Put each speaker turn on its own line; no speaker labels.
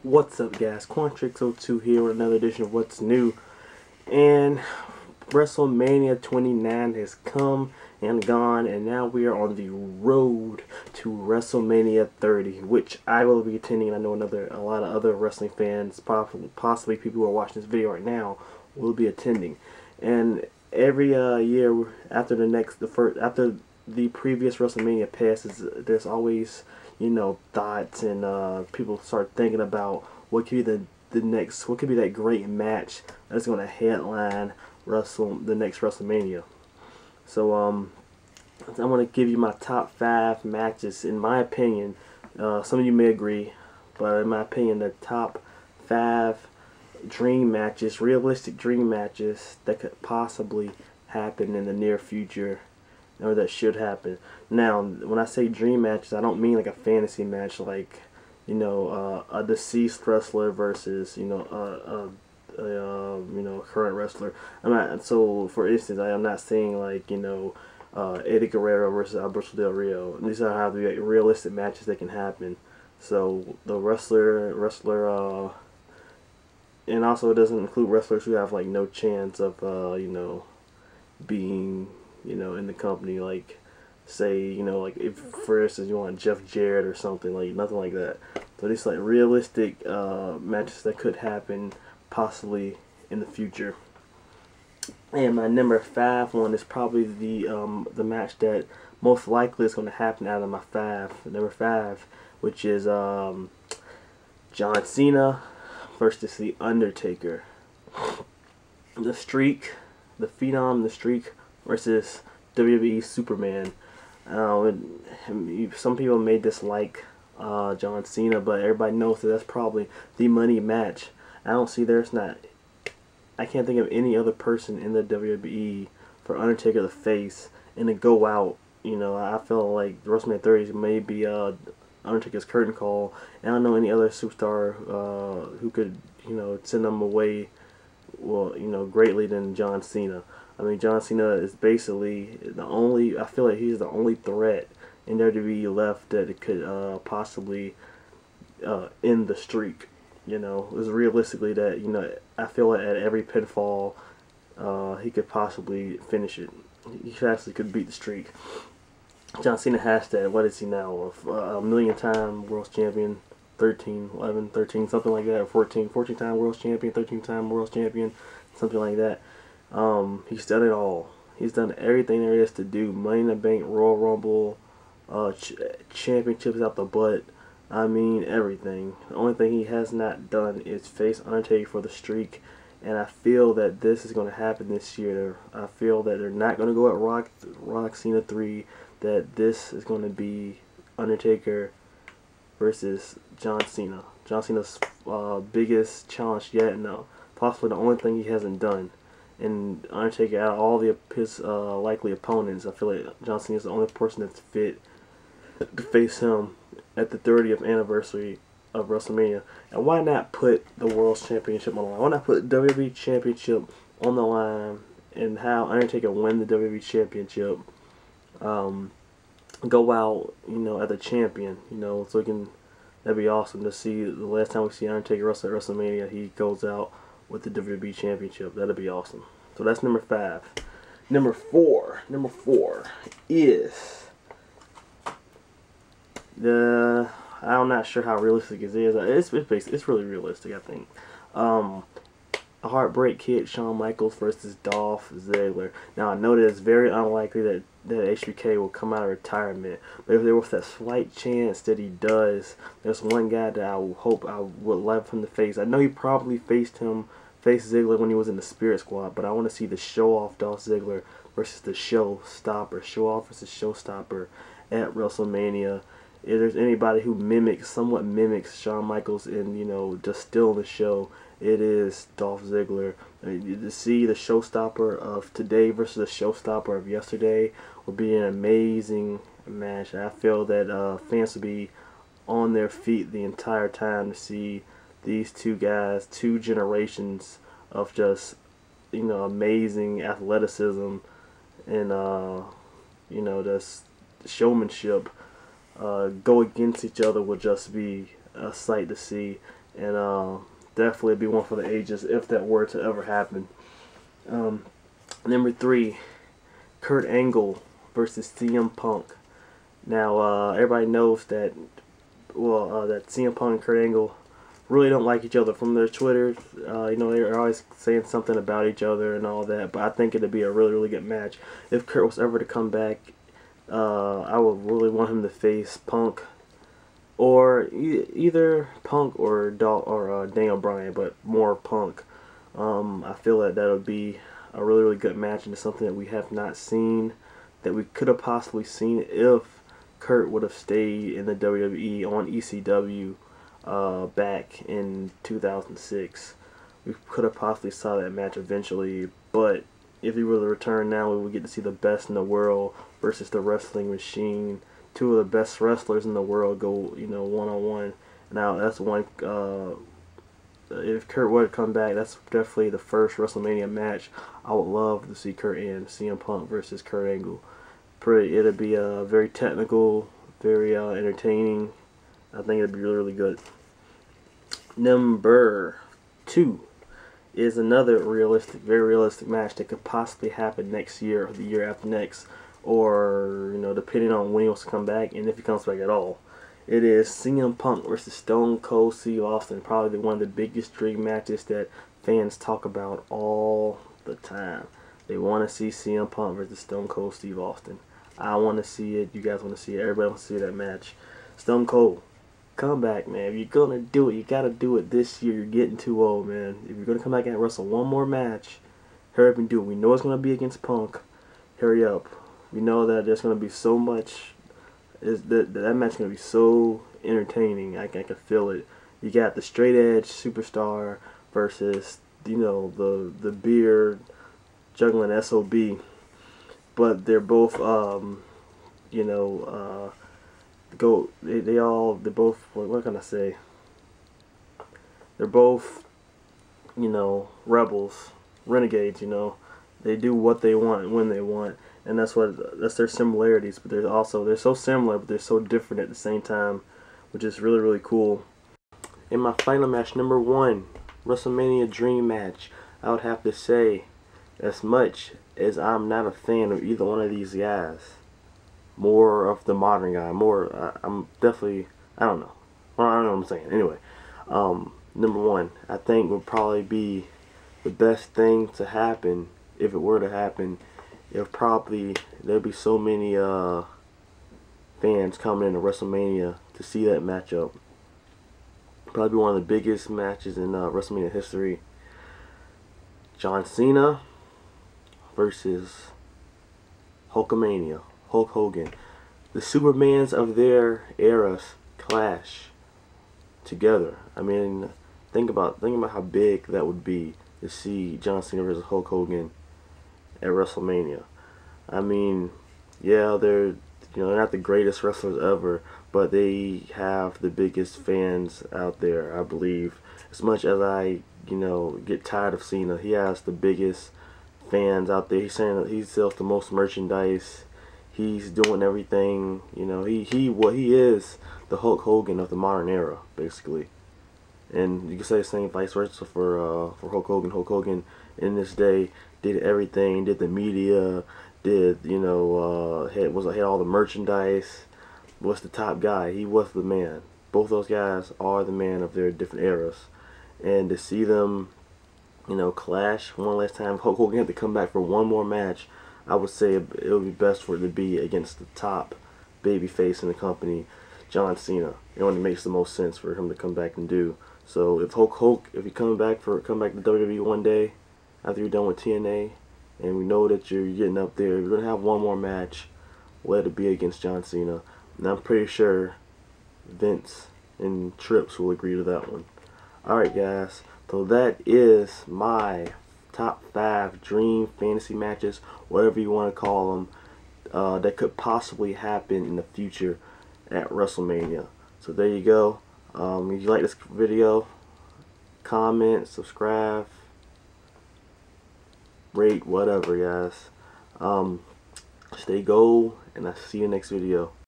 What's up, guys? Quantrix02 here with another edition of What's New. And Wrestlemania 29 has come and gone, and now we are on the road to WrestleMania 30, which I will be attending. And I know a lot of other wrestling fans, possibly people who are watching this video right now, will be attending. And every year after after the previous WrestleMania passes, there's always thoughts, and people start thinking about what could be what could be that great match that's going to headline the next WrestleMania. So I'm going to give you my top 5 matches. In my opinion, some of you may agree, but in my opinion, the top 5 dream matches, realistic dream matches that could possibly happen in the near future, or that should happen. Now, when I say dream matches, I don't mean like a fantasy match, like a deceased wrestler versus a current wrestler. I'm not. So, for instance, I am not saying like Eddie Guerrero versus Alberto Del Rio. These are have to be like realistic matches that can happen. So the wrestler, and also it doesn't include wrestlers who have like no chance of being in the company, like say like if for instance you want Jeff Jarrett or something, like nothing like that. So these like realistic matches that could happen possibly in the future. And my number 5 one is probably the match that most likely is going to happen out of my number 5, which is John Cena versus The Undertaker. The Streak, the Phenom, the Streak versus WWE Superman. Some people may dislike John Cena, but everybody knows that that's probably the money match. I can't think of any other person in the WWE for Undertaker to face and to go out. I feel like WrestleMania 30 may be Undertaker's curtain call, and I don't know any other superstar who could send them away greatly than John Cena. I mean, John Cena is basically I feel like he's the only threat in WWE left that could possibly end the streak. It's realistically that, I feel like at every pinfall he could possibly finish it. He actually could beat the streak. John Cena has that. What is he now? A million-time world champion, 13, something like that, or 14-time world champion, 13-time world champion, something like that. He's done it all. He's done everything there is to do. Money in the Bank, Royal Rumble, championships out the butt. I mean, everything. The only thing he has not done is face Undertaker for the streak, and I feel that this is going to happen this year. I feel that they're not going to go at Rock Cena 3, that this is going to be Undertaker versus John Cena. John Cena's biggest challenge yet, and possibly the only thing he hasn't done. And Undertaker, out of all his likely opponents, I feel like John Cena is the only person that's fit to face him at the 30th anniversary of WrestleMania. And why not put the World Championship on the line? Why not put the WWE Championship on the line and have Undertaker win the WWE Championship? Go out, as a champion, so that'd be awesome to see. The last time we see Undertaker wrestle at WrestleMania, he goes out with the WWE Championship. That'd be awesome. So that's number 5. Number 4 is I'm not sure how realistic it is. It's really realistic, I think. A Heartbreak Kid, Shawn Michaels versus Dolph Ziggler. Now I know that it's very unlikely that HBK will come out of retirement, but if there was that slight chance that he does, there's one guy that I would love him to face. I know he probably faced Ziggler when he was in the Spirit Squad, but I want to see the show-off Dolph Ziggler versus the showstopper, show-off versus showstopper at WrestleMania. If there's anybody who somewhat mimics Shawn Michaels and just still in the show, it is Dolph Ziggler. To see the showstopper of today versus the showstopper of yesterday would be an amazing match. I feel that fans would be on their feet the entire time to see these two guys, 2 generations of just amazing athleticism and just showmanship go against each other would just be a sight to see. and definitely be one for the ages if that were to ever happen. Number 3, Kurt Angle versus CM Punk. Now, everybody knows that, that CM Punk and Kurt Angle really don't like each other from their Twitter. They're always saying something about each other and all that. But I think it'd be a really, really good match if Kurt was ever to come back. I would really want him to face Punk, or either Punk or Daniel Bryan, but more Punk. I feel that would be a really, really good match, and it's something that we have not seen, that we could have possibly seen if Kurt would have stayed in the WWE on ECW back in 2006. We could have possibly saw that match eventually, but if he were to return now, we would get to see the best in the world versus the Wrestling Machine. Two of the best wrestlers in the world go, one-on-one. Now, that's one. If Kurt were to come back, that's definitely the first WrestleMania match I would love to see Kurt in. CM Punk versus Kurt Angle. It'd be very technical, very entertaining. I think it'd be really, really good. Number 2 is another very realistic match that could possibly happen next year or the year after next, or depending on when he wants to come back and if he comes back at all. It is CM Punk versus Stone Cold Steve Austin, probably one of the biggest dream matches that fans talk about all the time. They want to see CM Punk versus Stone Cold Steve Austin. I want to see it. You guys want to see it. Everybody wants to see that match. Stone Cold, come back, man. If you're going to do it, you got to do it this year. You're getting too old, man. If you're going to come back and wrestle one more match, hurry up and do it. We know it's going to be against Punk. Hurry up. We know that there's going to be so much. That match is going to be so entertaining. I can feel it. You got the straight edge superstar versus, the beard juggling SOB. But they're both, they're both, what can I say? They're both, rebels, renegades, They do what they want when they want, and that's their similarities. But they're so similar, but they're so different at the same time, which is really, really cool. In my final match, number 1, WrestleMania Dream Match, I would have to say, as much as I'm not a fan of either one of these guys, more of the modern guy, I'm definitely, I don't know what I'm saying. Anyway, number 1, I think would probably be the best thing to happen if it were to happen. There'd be so many fans coming into WrestleMania to see that matchup. Probably be one of the biggest matches in WrestleMania history. John Cena versus Hulkamania, Hulk Hogan. The Supermans of their eras clash together. I mean, think about how big that would be to see John Cena versus Hulk Hogan at WrestleMania. I mean, yeah, they're not the greatest wrestlers ever, but they have the biggest fans out there, I believe. As much as I, get tired of Cena, he has the biggest fans out there. He's saying that he sells the most merchandise. He's doing everything. He is the Hulk Hogan of the modern era, basically. And you can say the same vice versa for Hulk Hogan. Hulk Hogan in this day did everything, did the media, did had all the merchandise, was the top guy. He was the man. Both those guys are the man of their different eras. And to see them, clash one last time, Hulk Hogan had to come back for one more match, I would say it would be best for it to be against the top babyface in the company, John Cena. It only makes the most sense for him to come back and do. So if if you come back to WWE one day after you're done with TNA, and we know that you're getting up there, you're gonna have one more match, let it be against John Cena. And I'm pretty sure Vince and Trips will agree to that one. Alright guys, so that is my top 5 dream fantasy matches, whatever you want to call them, that could possibly happen in the future at WrestleMania. So there you go. If you like this video, comment, subscribe, rate, whatever guys. Stay gold, and I'll see you next video.